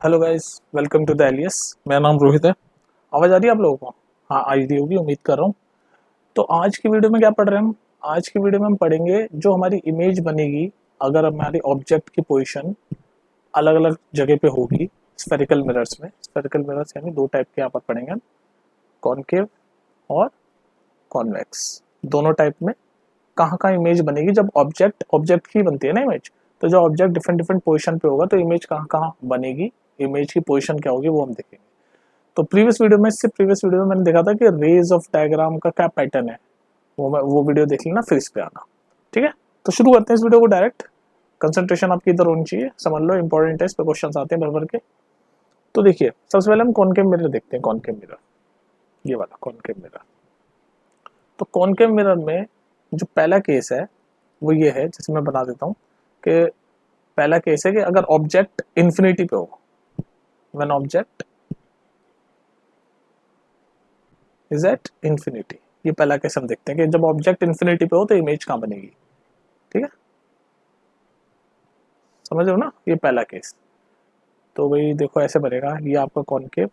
Hello guys, welcome to the एलियस। मेरा नाम रोहित है। आवाज़ आ रही है आप लोगों को? हाँ, आ रही होगी, उम्मीद कर रहा हूँ। तो आज की वीडियो में क्या पढ़ रहे हैं हम? आज की वीडियो में हम पढ़ेंगे जो हमारी इमेज बनेगी अगर हमारी ऑब्जेक्ट की पोजीशन अलग अलग जगह पे होगी स्फेरिकल मिरर्स में। स्फेरिकल मिरर्स यानी दो टाइप के यहाँ पर पढ़ेंगे हम, कॉनकेव और कॉन्वेक्स। दोनों टाइप में कहाँ कहाँ इमेज बनेगी जब ऑब्जेक्ट ऑब्जेक्ट की बनती है ना इमेज। तो जो ऑब्जेक्ट डिफरेंट डिफरेंट पोजीशन पे होगा तो इमेज कहाँ कहाँ बनेगी, इमेज की पोजीशन क्या होगी वो हम देखेंगे। तो प्रीवियस वीडियो में मैंने देखा था कि रेज ऑफ डायग्राम का क्या पैटर्न है। वो वीडियो देख लेना, फिर इस पे आना। ठीक है, तो शुरू करते हैं इस वीडियो को डायरेक्ट। कंसंट्रेशन आपकी इधर होनी चाहिए, समझ लो इंपॉर्टेंट है, इस पे क्वेश्चन आते हैं भर भर के। तो देखिए, सबसे पहले हम कॉनकेव मिरर देखते हैं। कॉनकेव मिरर, ये वाला कॉनकेव मिरर। तो कॉनकेव मिरर में जो पहला केस है वो ये है, जैसे मैं बना देता हूँ कि पहला केस है कि अगर ऑब्जेक्ट इंफिनिटी पे हो, when object is at infinity. ये पहला केस हम देखते हैं कि जब ऑब्जेक्ट इंफिनिटी पे हो तो इमेज कहाँ बनेगी। ठीक है, समझ रहे हो ना, ये पहला केस। तो भाई देखो ऐसे बनेगा, ये आपका कॉनकेव।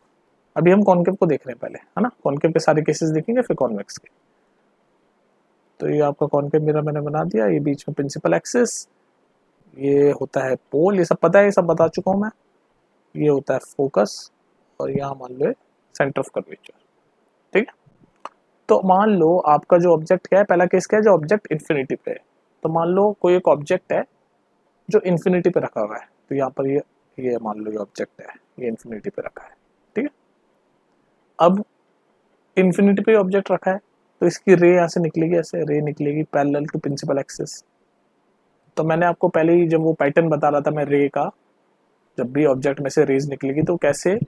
अभी हम कॉनकेव को देख रहे हैं पहले, है ना। कॉनकेव के सारे केसेस देखेंगे फिर कॉन्वेक्स के। तो ये आपका कॉनकेव मिरर मैंने बना दिया। ये बीच में प्रिंसिपल एक्सिस, ये होता है पोल, ये सब पता है, ये सब बता चुका हूँ मैं। ये होता है फोकस, और यहाँ मान लो सेंटर ऑफ कर्वेचर। ठीक है, तो मान लो आपका जो ऑब्जेक्ट क्या है, पहला केस क्या है, जो ऑब्जेक्ट इन्फिनिटी पे है। तो मान लो कोई एक ऑब्जेक्ट है जो इन्फिनिटी पे रखा हुआ है। तो यहाँ पर ये मान लो ये ऑब्जेक्ट है, ये इन्फिनिटी पे रखा है। ठीक है, अब इन्फिनिटी पे ऑब्जेक्ट रखा है तो इसकी रे यहाँ से निकलेगी, ऐसे रे निकलेगी पैरेलल टू प्रिंसिपल एक्सिस। तो मैंने आपको पहले ही जब वो पैटर्न बता रहा था मैं रे का, जब भी ऑब्जेक्ट में से रेज निकलेगी तो कैसे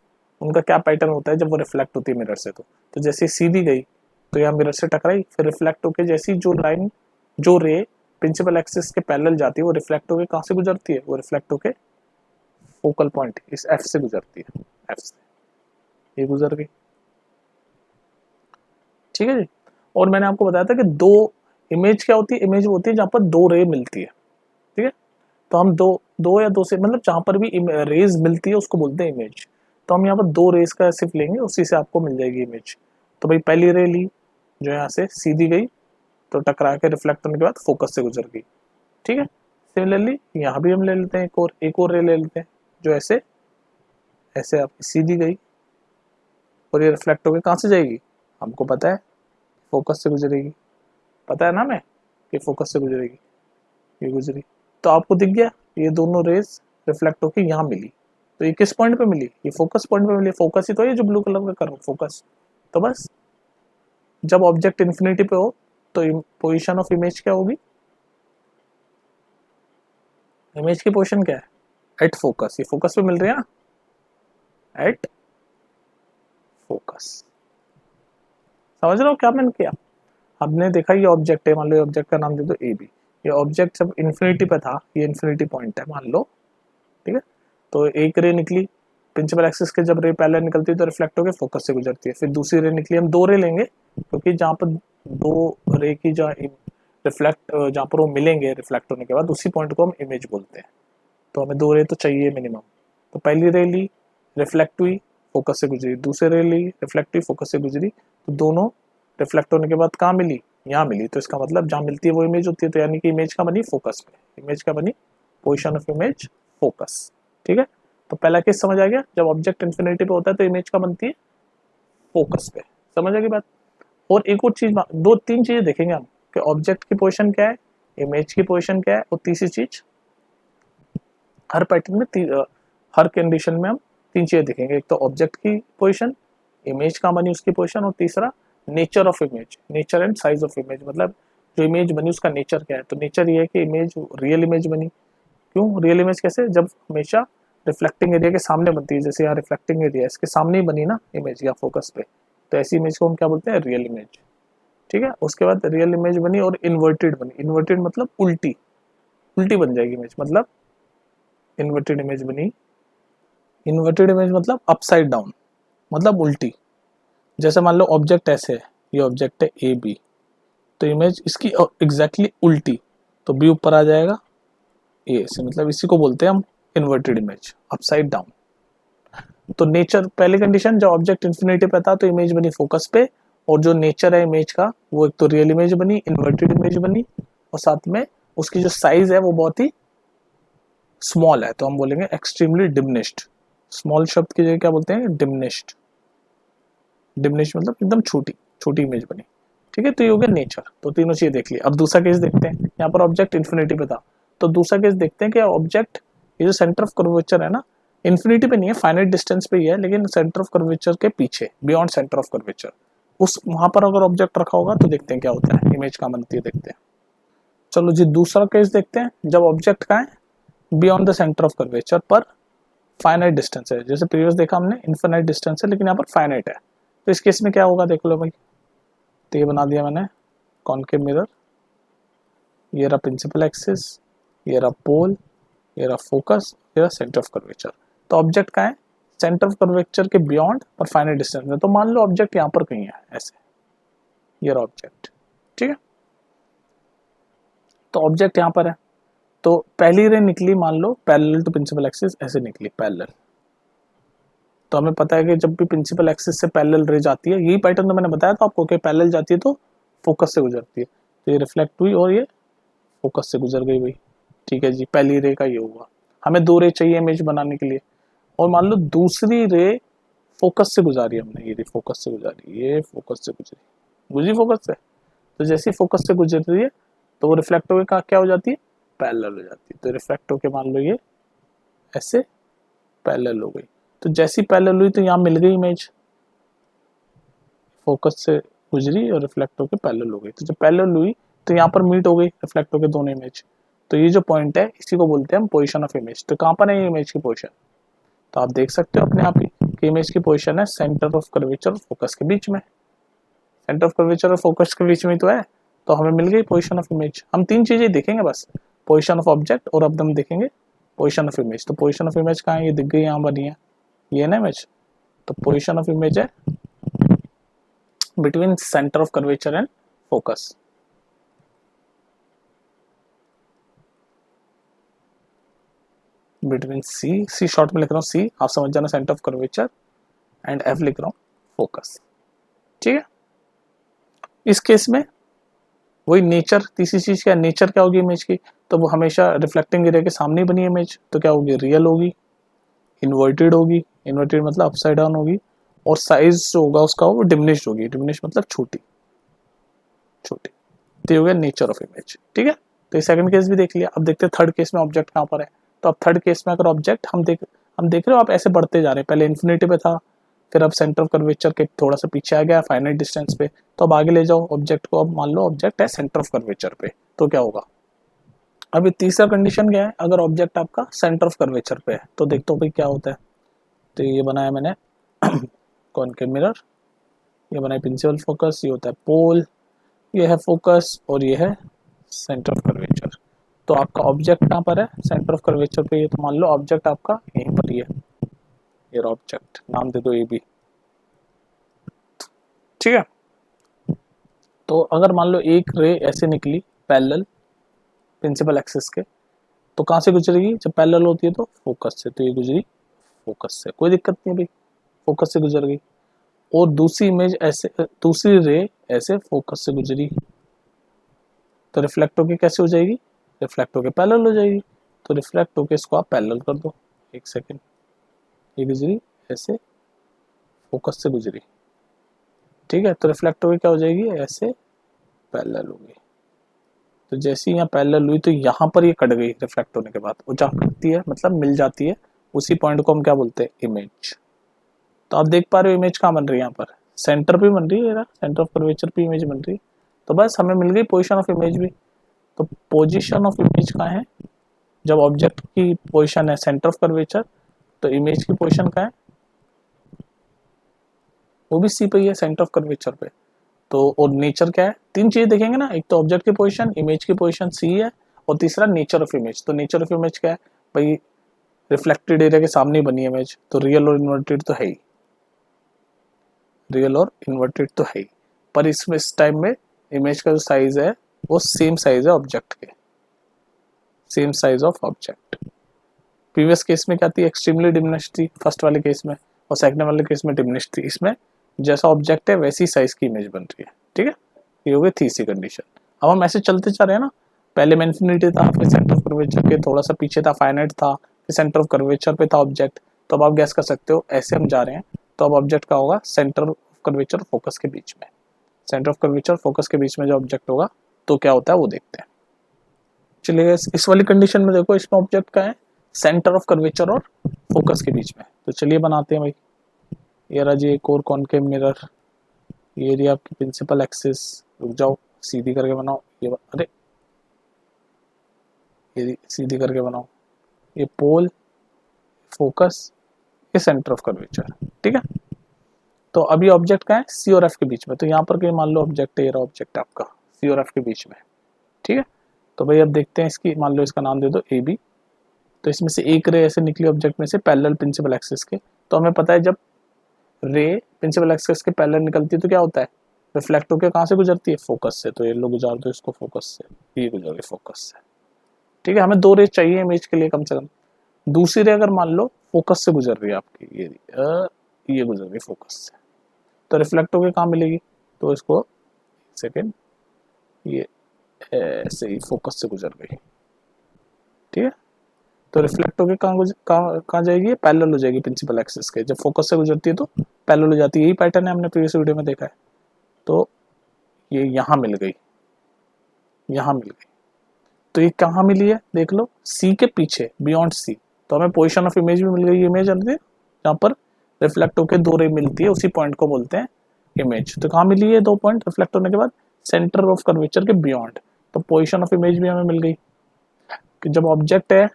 उनका क्या पैटर्न होता है जब वो रिफ्लेक्ट होती है मिरर से। तो जैसे सीधी गई तो यहाँ मिरर से टकराई, फिर रिफ्लेक्ट होकर जैसी जो लाइन, जो रे प्रिंसिपल एक्सिस के पैरेलल जाती है वो रिफ्लेक्ट होकर कहाँ से गुजरती है, वो रिफ्लेक्ट होकर फोकल पॉइंट इस एफ से गुजरती है। एफ से ये गुजर गई। ठीक है जी। और मैंने आपको बताया था कि दो इमेज क्या होती है, इमेज वो होती है जहाँ पर दो रे मिलती है। ठीक है, तो हम दो दो या दो से मतलब जहाँ पर भी रेज मिलती है उसको बोलते हैं इमेज। तो हम यहाँ पर दो रेज का सिर्फ लेंगे, उसी से आपको मिल जाएगी इमेज। तो भाई पहली रे ली जो यहाँ से सीधी गई, तो टकरा के रिफ्लेक्ट होने के बाद फोकस से गुजर गई। ठीक है, सिमिलरली यहाँ भी हम ले लेते हैं, एक और रे ले लेते हैं जो ऐसे ऐसे आपकी सीधी गई और ये रिफ्लेक्ट होकर कहाँ से जाएगी, हमको पता है फोकस से गुजरेगी। पता है ना मैं कि फोकस से गुजरेगी, ये गुजरी। तो आपको दिख गया ये दोनों रेज रिफ्लेक्ट होकर यहाँ मिली। तो ये किस पॉइंट पे मिली, ये फोकस पॉइंट पे मिली। फोकस ही तो है जो ब्लू कलर का कर रहा हूँ, फोकस। तो बस जब ऑब्जेक्ट इन्फिनिटी पे हो तो पोजीशन ऑफ इमेज क्या होगी, इमेज की पोजीशन क्या है, एट फोकस। ये फोकस पे मिल रही है ना, एट फोकस। समझ रहे हो क्या मैंने किया। हमने देखा ये ऑब्जेक्ट है, मान लो ये ऑब्जेक्ट का नाम दे दो ए बी। ये ऑब्जेक्ट जब इन्फिनिटी पे था, ये इन्फिनिटी पॉइंट है मान लो। ठीक है, तो एक रे निकली प्रिंसिपल एक्सिस के, जब रे पहले निकलती है तो रिफ्लेक्ट होकर फोकस से गुजरती है। फिर दूसरी रे निकली, हम दो रे लेंगे क्योंकि जहाँ पर दो रे की जहाँ रिफ्लेक्ट, जहाँ पर वो मिलेंगे रिफ्लेक्ट होने के बाद, उसी पॉइंट को हम इमेज बोलते हैं। तो हमें दो रे तो चाहिए मिनिमम। तो पहली रे ली, रिफ्लेक्ट हुई, फोकस से गुजरी। दूसरी रे ली, रिफ्लेक्ट हुई, फोकस से गुजरी। तो दोनों रिफ्लेक्ट होने के बाद कहाँ मिली, यहाँ मिली। तो इसका मतलब जहाँ मिलती है वो इमेज होती है। तो यानी कि इमेज का बनी फोकस पे, इमेज का बनी पोजिशन ऑफ इमेज फोकस। ठीक है, तो पहला केस समझ आ गया, जब ऑब्जेक्ट इन्फिनिटी पे होता है तो इमेज का बनती है फोकस पे। समझ आ गई बात। और एक और चीज, दो तीन चीजें देखेंगे हम कि ऑब्जेक्ट की पोजीशन क्या है, इमेज की पोजीशन क्या है, और तीसरी चीज हर पैटर्न में हर कंडीशन में हम तीन चीजें देखेंगे। एक तो ऑब्जेक्ट की पोजीशन, इमेज कहाँ बनी उसकी पोजीशन, और तीसरा nature of image, nature and size of image. मतलब जो इमेज बनी उसका नेचर क्या है। तो नेचर ये है कि इमेज रियल इमेज बनी। क्यों रियल इमेज, कैसे, जब हमेशा रिफ्लेक्टिंग एरिया के सामने बनती है। जैसे यहाँ रिफ्लेक्टिंग एरिया इसके सामने ही बनी ना इमेज या फोकस पे, तो ऐसी इमेज को हम क्या बोलते हैं, रियल इमेज। ठीक है, उसके बाद रियल इमेज बनी और इन्वर्टेड बनी। इन्वर्टेड मतलब उल्टी, उल्टी बन जाएगी इमेज, मतलब इन्वर्टेड इमेज बनी। इन्वर्टेड इमेज मतलब अपसाइड डाउन, मतलब उल्टी। जैसे मान लो ऑब्जेक्ट ऐसे है, ये ऑब्जेक्ट है ए बी, तो इमेज इसकी एग्जैक्टली उल्टी, तो बी ऊपर आ जाएगा ए से, मतलब इसी को बोलते हैं हम इन्वर्टेड इमेज, अपसाइड डाउन। तो नेचर पहली कंडीशन, जब ऑब्जेक्ट इन्फिनिटी पे था तो इमेज बनी फोकस पे, और जो नेचर है इमेज का वो एक तो रियल इमेज बनी, इन्वर्टेड इमेज बनी, और साथ में उसकी जो साइज है वो बहुत ही स्मॉल है, तो हम बोलेंगे एक्सट्रीमली डिमिनिश्ड। स्मॉल शब्द की जगह क्या बोलते हैं, डिमिनिश्ड। डिमिनिश्ड मतलब एकदम छोटी छोटी इमेज बनी। ठीक है, तो ये हो गया नेचर। तो तीनों चीजें देख ली। अब दूसरा केस देखते हैं, यहाँ पर ऑब्जेक्ट इन्फिनिटी पे था, तो दूसरा केस देखते हैं कि ऑब्जेक्ट, ये जो सेंटर ऑफ कर्वेचर है ना, इन्फिनिटी पे नहीं है, फाइनाइट डिस्टेंस पे ही है, लेकिन सेंटर ऑफ कर्वेचर के पीछे, बियॉन्ड सेंटर ऑफ कर्वेचर, उस वहां पर अगर ऑब्जेक्ट रखा होगा तो देखते हैं क्या होता है, इमेज कहाँ बनती है, देखते हैं। चलो जी, दूसरा केस देखते हैं, जब ऑब्जेक्ट कहाँ है, beyond the centre of curvature पर फाइनाइट डिस्टेंस है। जैसे प्रीवियस देखा हमने इन्फिनाइट डिस्टेंस है, लेकिन यहाँ पर फाइनाइट है, तो इस केस में क्या होगा देख लो भाई। तो ये बना दिया मैंने कॉनकेव मिरर, ये रहा प्रिंसिपल एक्सिस, ये रहा पोल, ये रहा फोकस, ये रहा सेंटर ऑफ कर्वेचर। तो ऑब्जेक्ट कहाँ है, सेंटर ऑफ कर्वेचर के बियॉन्ड और फाइनाइट डिस्टेंस में। तो मान लो ऑब्जेक्ट यहाँ पर कहीं है, ऐसे, ये रहा ऑब्जेक्ट। ठीक है, तो ऑब्जेक्ट यहाँ पर है, तो पहली रे निकली मान लो पैरेलल टू प्रिंसिपल एक्सिस, ऐसे निकली पैरेलल। तो हमें पता है कि जब भी प्रिंसिपल एक्सिस से पैरेलल रे जाती है, यही पैटर्न तो मैंने बताया था आपको कि पैरेलल जाती है तो फोकस से गुजरती है, तो ये रिफ्लेक्ट हुई और ये फोकस से गुजर गई भाई। ठीक है जी, पहली रे का ये हुआ। हमें दो रे चाहिए इमेज बनाने के लिए, और मान लो दूसरी रे फोकस से गुजारी हमने, ये फोकस से गुजारी, ये फोकस से गुजरी फोकस से। तो जैसे ही फोकस से गुजर रही है तो वो रिफ्लेक्ट होकर क्या हो जाती है, पैरेलल हो जाती है। तो रिफ्लेक्ट होकर मान लो ये ऐसे पैरेलल हो गई। तो जैसी पैरेलल हुई तो यहाँ मिल गई इमेज, फोकस से गुजरी और रिफ्लेक्ट होकर पैरेलल हो गई। तो जब पैरेलल हुई तो यहाँ पर मीट हो गई रिफ्लेक्ट होकर दोनों इमेज। तो ये जो पॉइंट है इसी को बोलते हैं हम पोजीशन ऑफ इमेज। तो कहाँ पर है ये इमेज की पोजीशन, तो आप देख सकते हो अपने आप ही कि इमेज की पोजीशन है सेंटर ऑफ कर्वेचर और फोकस के बीच में। सेंटर ऑफ कर्वेचर और फोकस के बीच में तो है, तो हमें मिल गई पोजीशन ऑफ इमेज। हम तीन चीजें देखेंगे बस, पोजीशन ऑफ ऑब्जेक्ट, और अब हम देखेंगे पोजीशन ऑफ इमेज। तो पोजीशन ऑफ इमेज कहाँ है, ये दिख गई, यहाँ बनी है, ये ना इमेज। तो पोजीशन ऑफ इमेज है between centre of curvature and focus. Between C short में लिख रहा हूँ, सी आप समझ जाना centre of curvature, and F लिख रहा हूँ फोकस। ठीक है, इस केस में वही नेचर, तीसरी चीज क्या, नेचर क्या होगी इमेज की, तो वो हमेशा रिफ्लेक्टिंग एरिया के सामने बनी इमेज, तो क्या होगी, रियल होगी, इन्वर्टेड होगी, इन्वर्टेड मतलब अपसाइड डाउन होगी, और साइज जो होगा उसका वो डिमिनिश्ड होगी, डिमिनिश्ड मतलब छोटी छोटी। तो ये हो गया नेचर ऑफ इमेज। ठीक है, तो ये सेकंड केस भी देख लिया। अब देखते हैं थर्ड केस में ऑब्जेक्ट कहाँ पर है। तो अब थर्ड केस में अगर ऑब्जेक्ट हम देख रहे हो, आप ऐसे बढ़ते जा रहे हैं, पहले इन्फिनिटी पे था, फिर अब सेंटर ऑफ कर्वेचर के थोड़ा सा पीछे आ गया फाइनाइट डिस्टेंस पे, तो अब आगे ले जाओ ऑब्जेक्ट को। अब मान लो ऑब्जेक्ट है सेंटर ऑफ कर्वेचर पे, तो क्या होगा। अभी तीसरा कंडीशन क्या है, अगर ऑब्जेक्ट आपका सेंटर ऑफ कर्वेचर पे है, तो देखते हो भाई क्या होता है। तो ये बनाया मैंने कॉनकेव मिरर, ये बनाया प्रिंसिपल फोकस, ये होता है पोल, ये है फोकस, और ये है सेंटर ऑफ कर्वेचर। तो आपका ऑब्जेक्ट कहाँ पर है, सेंटर ऑफ कर्वेचर पे है, तो मान लो ऑब्जेक्ट आपका यहीं पर ही है, ये ऑब्जेक्ट, नाम दे दो ए बी। ठीक है, तो अगर मान लो एक रे ऐसे निकली पैरेलल प्रिंसिपल एक्सिस के, तो कहाँ से गुजरेगी, जब पैरेलल होती है तो फोकस से, तो ये गुजरी फोकस से, कोई दिक्कत नहीं भाई, फोकस से गुजर गई। और दूसरी इमेज ऐसे, दूसरी रे ऐसे फोकस से गुजरी, तो रिफ्लेक्ट होके कैसे हो जाएगी, रिफ्लेक्ट होके पैरेलल हो जाएगी। तो रिफ्लेक्ट होके इसको आप पैरेलल कर दो, एक सेकेंड, ये गुजरी ऐसे फोकस से गुजरी। ठीक है, तो रिफ्लेक्ट होके क्या हो जाएगी, ऐसे पैरेलल हो गई। तो जैसे ही यहाँ पैरेलल हुई तो यहाँ पर ये कट गई रिफ्लेक्ट होने के बाद, वो जहाँ कटती है मतलब मिल जाती है, उसी पॉइंट को हम क्या बोलते हैं, इमेज। तो आप देख पा रहे हो इमेज कहाँ बन रही है, यहाँ पर सेंटर पे बन रही है, सेंटर ऑफ कर्वेचर पे इमेज बन रही है। तो बस हमें मिल गई पोजीशन ऑफ इमेज भी। तो पोजीशन ऑफ इमेज कहाँ है, जब ऑब्जेक्ट की पोजीशन है सेंटर ऑफ कर्वेचर, तो इमेज की पोजीशन कहाँ है, वो भी सी पे ही है, सेंटर ऑफ कर्वेचर पे। तो और नेचर क्या है, तीन चीजें देखेंगे ना, एक तो ऑब्जेक्ट की पोजीशन, इमेज की पोजीशन सी है, और तीसरा नेचर ऑफ इमेज। तो नेचर ऑफ इमेज क्या है भाई, रिफ्लेक्टेड एरिया के सामने बनी इमेज, तो रियल और इन्वर्टेड तो है ही, रियल और इन्वर्टेड तो है ही, पर इसमें इस टाइम में इमेज का जो साइज है वो सेम साइज है ऑब्जेक्ट के, same size of object. Previous case में क्या थी, एक्सट्रीमली डिमिनिश्ड थी फर्स्ट वाले केस में, और सेकंड वाले केस में डिमिनिश थी। इसमें जैसा ऑब्जेक्ट है वैसी साइज की इमेज बन रही है, ठीक है। ये हो गई तीसरी कंडीशन। अब हम ऐसे चलते जा रहे हैं ना, पहले में इन्फिनिटी था, फिर सेंटर ऑफ कर्वेचर के थोड़ा सा पीछे था फाइनाइट था, फिर सेंटर ऑफ कर्वेचर पे था ऑब्जेक्ट। तो अब आप गैस कर सकते हो ऐसे हम जा रहे हैं तो अब ऑब्जेक्ट का होगा सेंटर ऑफ कर्वेचर फोकस के बीच में। सेंटर ऑफ कर्वेचर फोकस के बीच में जो ऑब्जेक्ट होगा तो क्या होता है वो देखते हैं। चलिए इस वाली कंडीशन में देखो, इसमें ऑब्जेक्ट का है सेंटर ऑफ कर्वेचर और फोकस के बीच में। तो चलिए बनाते हैं भाई। ये रहा जी एक और कॉनकेव मिरर, ये रही आपकी प्रिंसिपल एक्सिस। रुक जाओ, सीधी करके बनाओ। ये अरे ये सीधी करके बनाओ। ये पोल, फोकस, ये सेंटर ऑफ कर्वेचर, ठीक है। तो अभी ऑब्जेक्ट का है सी और एफ के बीच में। तो यहाँ पर मान लो ऑब्जेक्ट है, ये रहा ऑब्जेक्ट आपका सी और एफ के बीच में, ठीक है। तो भाई अब देखते हैं इसकी, मान लो इसका नाम दे दो ए बी। तो इसमें से एक रे ऐसे निकली ऑब्जेक्ट में से पैरेलल प्रिंसिपल एक्सिस के। तो हमें पता है जब रे प्रिंसिपल एक्सिस के पैरेलल निकलती है तो क्या होता है, रिफ्लेक्ट होकर कहाँ से गुजरती है, फोकस से। तो ये लो गुजार दो इसको फोकस से, ये गुजर गई फोकस से, ठीक है। हमें दो रे चाहिए इमेज के लिए कम से कम। दूसरी रे अगर मान लो फोकस से गुजर रही है आपकी, ये गुजर रही फोकस से, तो रिफ्लेक्ट होकर कहाँ मिलेगी, तो इसको सेकेंड ये ऐसे ही फोकस से गुजर गई, ठीक है। तो रिफ्लेक्ट होकर कहाँ जाएगी, पैरेलल हो जाएगी प्रिंसिपल एक्सिस के। जब फोकस से गुजरती है तो पैरेलल हो जाती है। यही पैटर्न है हमने प्रीवियस वीडियो में देखा है। तो ये यहाँ मिल गई, यहाँ मिल गई। तो ये कहाँ मिली है देख लो, सी के पीछे, बियॉन्ड सी। तो हमें पोजीशन ऑफ इमेज भी मिल गई। इमेज जहाँ पर रिफ्लेक्ट होकर दो रे मिलती है, उसी पॉइंट को बोलते हैं इमेज। तो कहाँ मिली है दो पॉइंट रिफ्लेक्ट होने के बाद, सेंटर ऑफ कर्वेचर के बियॉन्ड। तो पोजीशन ऑफ इमेज भी हमें मिल गई कि जब ऑब्जेक्ट है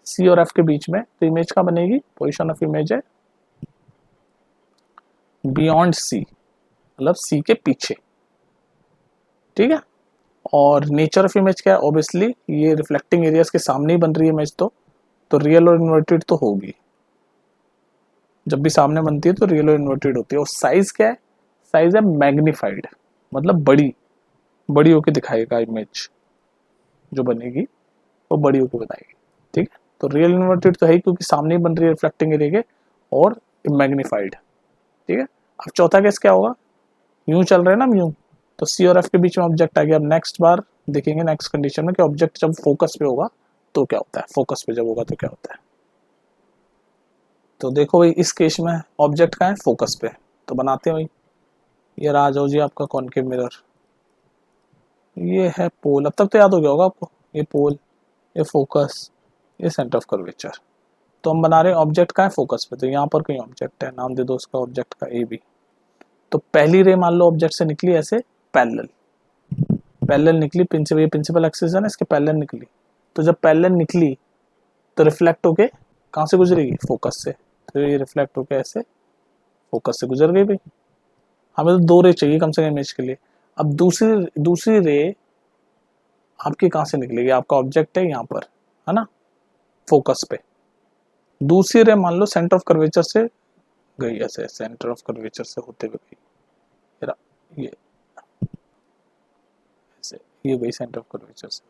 सी और एफ के बीच में तो इमेज कहाँ बनेगी, पोजीशन ऑफ इमेज है बियॉन्ड सी, मतलब सी के पीछे, ठीक है। और नेचर ऑफ इमेज क्या है, ऑब्वियसली ये रिफ्लेक्टिंग एरियाज के सामने ही बन रही है इमेज। तो रियल और इन्वर्टेड तो होगी, जब भी सामने बनती है तो रियल और इन्वर्टेड होती है। और साइज क्या है, साइज है मैग्नीफाइड, मतलब बड़ी होके दिखाएगा इमेज जो बनेगी, वो बड़ी होके बताएगी, ठीक है। तो रियल इन्वर्टेड तो है ही क्योंकि सामने ही बन रही है रिफ्लेक्टिंग एरिया के, और मैग्नीफाइड, ठीक है। अब चौथा केस क्या होगा, यूं चल रहे हैं ना यूं, तो सी और एफ के बीच में ऑब्जेक्ट आ गया। अब नेक्स्ट बार देखेंगे नेक्स्ट कंडीशन में कि ऑब्जेक्ट जब फोकस पे होगा तो क्या होता है, फोकस पे जब होगा तो क्या होता है। तो देखो भाई इस केस में ऑब्जेक्ट का है फोकस पे, तो बनाते हैं भाई। ये आ जाओ जी आपका कॉनकेव मिरर, ये है पोल। अब तक तो याद हो गया होगा आपको, ये पोल, ये फोकस, ये सेंटर ऑफ कर्वेचर। तो हम बना रहे हैं ऑब्जेक्ट का है फोकस पे। तो यहाँ पर कहीं ऑब्जेक्ट है, नाम दे दो उसका ऑब्जेक्ट का ए बी। तो पहली रे मान लो ऑब्जेक्ट से निकली ऐसे पैरेलल निकली, प्रिंसिपल एक्सिस है ना, इसके पैरेलल निकली। तो जब पैरेलल निकली तो रिफ्लेक्ट होके कहाँ से गुजरेगी, फोकस से। तो ये रिफ्लेक्ट होके ऐसे फोकस से गुजर गई भाई। हमें तो दो रे चाहिए कम से कम इमेज के लिए। अब दूसरी रे आपकी कहाँ से निकलेगी, आपका ऑब्जेक्ट है यहाँ पर, है ना, फोकस पे। दूसरी रे मान लो सेंटर ऑफ कर्वेचर से गई, ऐसे सेंटर ऑफ कर्वेचर से होते हुए गई, ये गई सेंटर ऑफ कर्वेचर से।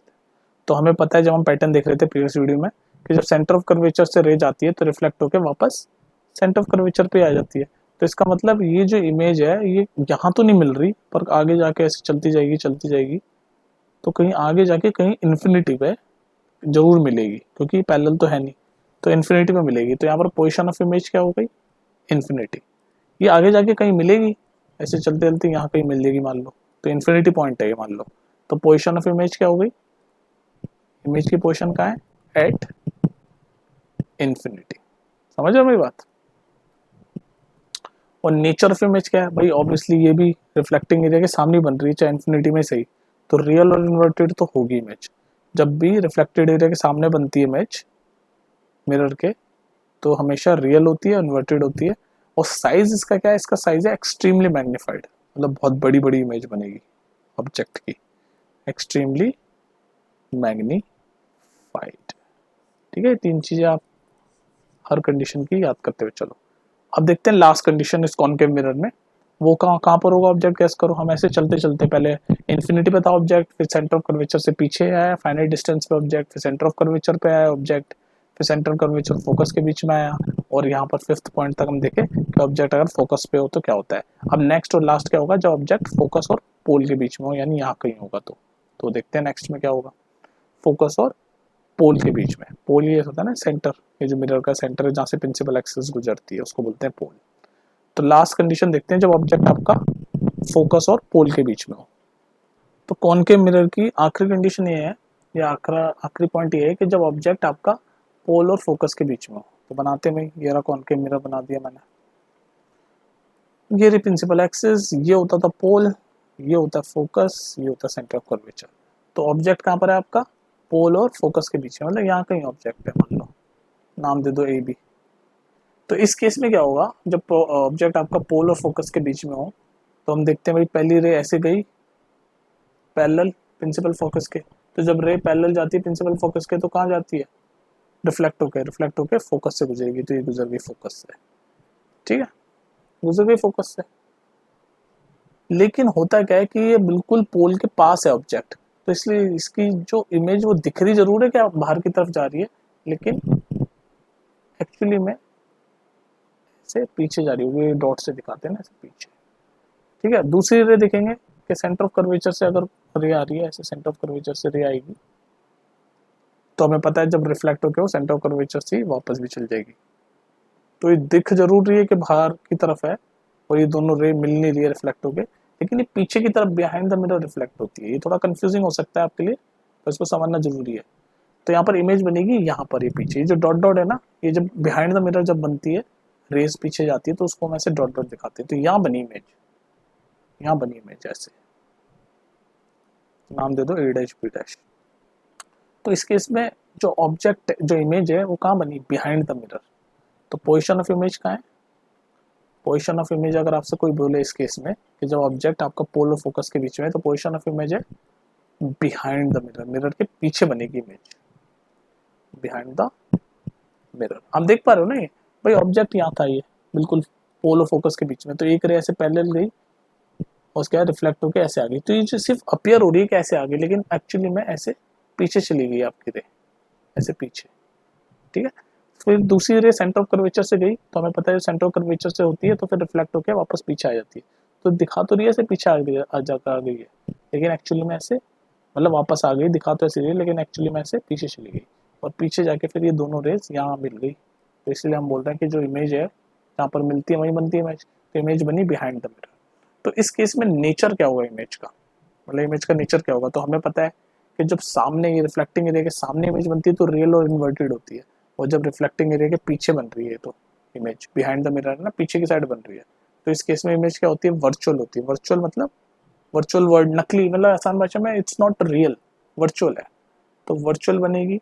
तो हमें पता है जब हम पैटर्न देख रहे थे प्रीवियस वीडियो में कि जब सेंटर ऑफ कर्वेचर से रे जाती है तो रिफ्लेक्ट होकर वापस सेंटर ऑफ कर्वेचर पे आ जाती है। तो इसका मतलब ये जो इमेज है ये यहाँ तो नहीं मिल रही, पर आगे जाके ऐसे चलती जाएगी तो कहीं आगे जाके कहीं इन्फिनिटी पे जरूर मिलेगी, क्योंकि पैरेलल तो है नहीं, तो इन्फिनिटी पे मिलेगी। तो यहाँ पर पोजीशन ऑफ इमेज क्या हो गई, इन्फिनिटी। ये आगे जाके कहीं मिलेगी, ऐसे चलते चलते यहाँ कहीं मिल जाएगी मान लो, तो इन्फिनिटी पॉइंट है ये मान लो। तो पोजीशन ऑफ इमेज क्या हो गई, इमेज की पोजीशन कहाँ है, एट इन्फिनिटी। समझ रहे हो मेरी बात। और नेचर ऑफ इमेज क्या है भाई, ऑब्वियसली ये भी रिफ्लेक्टिंग एरिया के सामने बन रही है, चाहे इन्फिनिटी में सही। तो रियल और इन्वर्टेड तो होगी इमेज। जब भी रिफ्लेक्टेड एरिया के सामने बनती है इमेज मिरर के, तो हमेशा रियल होती है, इन्वर्टेड होती है। और साइज इसका क्या है, इसका साइज है एक्सट्रीमली मैग्नीफाइड, मतलब बहुत बड़ी बड़ी इमेज बनेगी ऑब्जेक्ट की, एक्सट्रीमली मैग्नीफाइड, ठीक है। तीन चीजें आप हर कंडीशन की याद करते हुए चलो। अब देखते हैं लास्ट कंडीशन इस कॉनकेव मिरर में, वो कहाँ पर होगा ऑब्जेक्ट, गैस करो। हम ऐसे चलते चलते पहले इन्फिनिटी पे था ऑब्जेक्ट, फिर सेंटर ऑफ कर्वेचर से पीछे आया फाइनाइट डिस्टेंस पे ऑब्जेक्ट, फिर सेंटर ऑफ कर्वेचर पे आया ऑब्जेक्ट, फिर सेंटर कर्वेचर फोकस के बीच में आया, और यहाँ पर 5th पॉइंट तक हम देखे कि ऑब्जेक्ट अगर फोकस पे हो तो क्या होता है। अब नेक्स्ट और लास्ट क्या होगा, जब ऑब्जेक्ट फोकस और पोल के बीच में हो, यानी यहाँ कहीं होगा तो देखते हैं नेक्स्ट में क्या होगा। फोकस और पोल के बीच में, पोल ये होता है ना सेंटर, ये जो मिरर का सेंटर है जहाँ से प्रिंसिपल एक्सिस गुजरती है उसको बोलते हैं पोल। तो लास्ट कंडीशन देखते हैं, जब ऑब्जेक्ट आपका फोकस और पोल के बीच में हो। तो कॉनकेव मिरर की आखिरी कंडीशन ये है, या आखिरी पॉइंट ये है कि जब ऑब्जेक्ट आपका पोल और फोकस के बीच में हो। तो बनाते में ये रहा कॉनकेव मिरर बना दिया मैंने, ये रही प्रिंसिपल एक्सिस, ये होता था पोल, ये होता है फोकस, ये होता है सेंटर ऑफ कर्वेचर। तो ऑब्जेक्ट कहाँ पर है आपका, पोल और फोकस के बीच में, मतलब यहाँ कहीं ऑब्जेक्ट है, मान लो नाम दे दो ए बी। तो इस केस में क्या होगा, जब ऑब्जेक्ट आपका पोल और फोकस के बीच में हो, तो हम देखते हैं भाई पहली रे ऐसे गई पैरेलल प्रिंसिपल फोकस के, तो जब रे पैरेलल जाती है प्रिंसिपल फोकस के तो कहाँ जाती है, रिफ्लेक्ट होके फोकस से गुजरेगी, तो ये गुजर गई फोकस से, ठीक है, गुजर गई फोकस से। लेकिन होता क्या है कि ये बिल्कुल पोल के पास है ऑब्जेक्ट, तो इसलिए इसकी जो इमेज वो दिख रही जरूर है क्या बाहर की तरफ जा रही है, लेकिन एक्चुअली में से पीछे जा रही होगी, डॉट से दिखाते हैं ना ऐसे पीछे, ठीक है। दूसरी रे देखेंगे कि सेंटर ऑफ कर्वेचर से अगर रे आ रही है, ऐसे सेंटर ऑफ कर्वेचर से रे आएगी, तो हमें पता है जब रिफ्लेक्ट होकर वो सेंटर ऑफ कर्वेचर से वापस भी चल जाएगी। तो ये दिख जरूर रही है कि बाहर की तरफ है, और ये दोनों रे मिल नहीं रही है रिफ्लेक्ट होके, लेकिन ये पीछे की तरफ बिहाइंड द मिरर रिफ्लेक्ट होती है। ये थोड़ा कंफ्यूजिंग हो सकता है आपके लिए, तो इसको समझना जरूरी है। तो यहाँ पर इमेज बनेगी, यहाँ पर ये पीछे ये जो डॉट डॉट है ना, ये जब बिहाइंड द मिरर जब बनती है, रेस पीछे जाती है, तो उसको हम ऐसे डॉट डॉट दिखाते हैं। तो यहाँ बनी इमेज, यहाँ बनी इमेज ऐसे, नाम दे दो ए डैश बी डैश। तो इस केस में जो ऑब्जेक्ट जो इमेज है वो कहाँ बनी, बिहाइंड द मिरर। तो पोजीशन ऑफ इमेज कहाँ है, पोजीशन ऑफ इमेज अगर आपसे कोई बोले इस केस में कि जब ऑब्जेक्ट आपका पोल और फोकस के बीच में है, तो पोजीशन ऑफ इमेज है बिहाइंड द मिरर, मिरर के पीछे बनेगी इमेज, बिहाइंड द मिरर। आप देख पा रहे हो ना, ये भाई ऑब्जेक्ट यहाँ था, ये बिल्कुल पोल और फोकस के बीच में, तो एक रे ऐसे पैरेलल गई और उसके बाद रिफ्लेक्ट होकर ऐसे आ गई, तो ये जो सिर्फ अपीयर हो रही है कि ऐसे आ गई, लेकिन एक्चुअली में ऐसे पीछे चली गई आपकी रे, ऐसे पीछे, ठीक है। फिर दूसरी रे सेंटर ऑफ कर्वेचर से गई, तो हमें पता है सेंटर ऑफ कर्वेचर से होती है, तो फिर रिफ्लेक्ट होकर वापस पीछे आ जाती है। तो दिखा तो रही है ऐसे पीछे आ गई है, लेकिन एक्चुअली में ऐसे, मतलब वापस आ गई, दिखा तो ऐसे रही है, लेकिन एक्चुअली में ऐसे पीछे चली गई, और पीछे जाके फिर ये दोनों रेस यहाँ मिल गई। तो इसलिए हम बोल रहे हैं कि जो इमेज है जहाँ पर मिलती है वहीं बनती है इमेज, तो इमेज बनी बिहाइंड द मिरर। तो इस केस में नेचर क्या होगा इमेज का, मतलब इमेज का नेचर क्या होगा, तो हमें पता है कि जब सामने ये रिफ्लेक्टिंग एरिया के सामने इमेज बनती है तो रियल और इन्वर्टेड होती है, और जब रिफ्लेक्टिंग एरिया के पीछे बन रही है तो इमेज बिहाइंड द मिरर है ना, पीछे की साइड बन रही है, तो इस केस में इमेज क्या होती है, वर्चुअल होती है। वर्चुअल मतलब वर्चुअल वर्ड, नकली, मतलब आसान भाषा में इट्स नॉट रियल, वर्चुअल है। तो वर्चुअल बनेगी,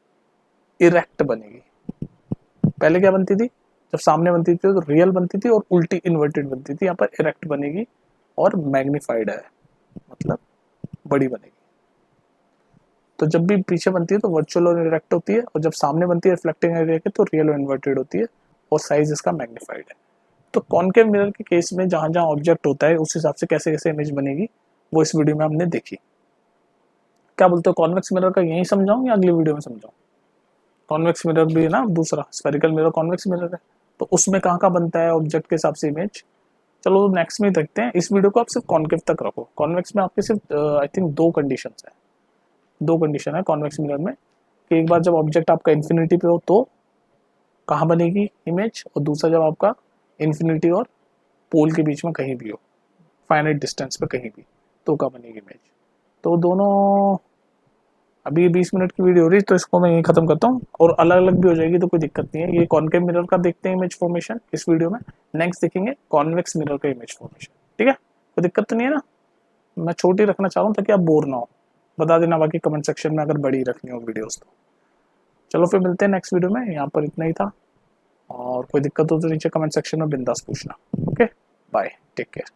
इरेक्ट बनेगी। पहले क्या बनती थी, जब सामने बनती थी तो रियल बनती थी और उल्टी इन्वर्टेड बनती थी, यहाँ पर इरेक्ट बनेगी और मैग्नीफाइड है, मतलब बड़ी बनेगी। तो जब भी पीछे बनती है तो वर्चुअल और इरेक्ट होती है, और जब सामने बनती है रिफ्लेक्टिंग एरिया के तो रियल और इन्वर्टेड होती है, और साइज इसका मैग्नीफाइड है। तो कॉनकेव मिरर के केस में जहां जहां ऑब्जेक्ट होता है उस हिसाब से कैसे कैसे इमेज बनेगी वो इस वीडियो में हमने देखी। क्या बोलते हो, कॉन्वेक्स मिरर का यही समझाऊं या अगली वीडियो में समझाऊं? कॉन्वेक्स मिरर भी है ना दूसरा, स्फेरिकल मिरर कॉन्वेक्स मिरर है, तो उसमें कहाँ कहाँ बनता है ऑब्जेक्ट के हिसाब से इमेज। चलो नेक्स्ट में देखते हैं। इस वीडियो को आप सिर्फ कॉन्केव तक रखो। कॉन्वेक्स में आपके सिर्फ आई थिंक दो कंडीशन है, दो कंडीशन है कॉन्वेक्स मिरर में, कि एक बार जब ऑब्जेक्ट आपका इन्फिनिटी पे हो तो कहाँ बनेगी इमेज, और दूसरा जब आपका इन्फिनिटी और पोल के बीच में कहीं भी हो, फाइनाइट डिस्टेंस पे कहीं भी, तो कहाँ बनेगी इमेज। तो दोनों, अभी 20 मिनट की वीडियो हो रही है तो इसको मैं यही खत्म करता हूँ, और अलग अलग भी हो जाएगी तो कोई दिक्कत नहीं है। ये कॉनकेव मिरर का देखते हैं इमेज फॉर्मेशन इस वीडियो में, नेक्स्ट देखेंगे कॉन्वेक्स मिरर का इमेज फॉर्मेशन, ठीक है। कोई दिक्कत तो नहीं है ना, मैं छोटी रखना चाह रहा हूँ ताकि आप बोर ना हो। बता देना बाकी कमेंट सेक्शन में अगर बड़ी रखनी हो वीडियोस तो। चलो फिर मिलते हैं नेक्स्ट वीडियो में, यहाँ पर इतना ही था, और कोई दिक्कत हो तो नीचे कमेंट सेक्शन में बिंदास पूछना। Okay, bye, take care.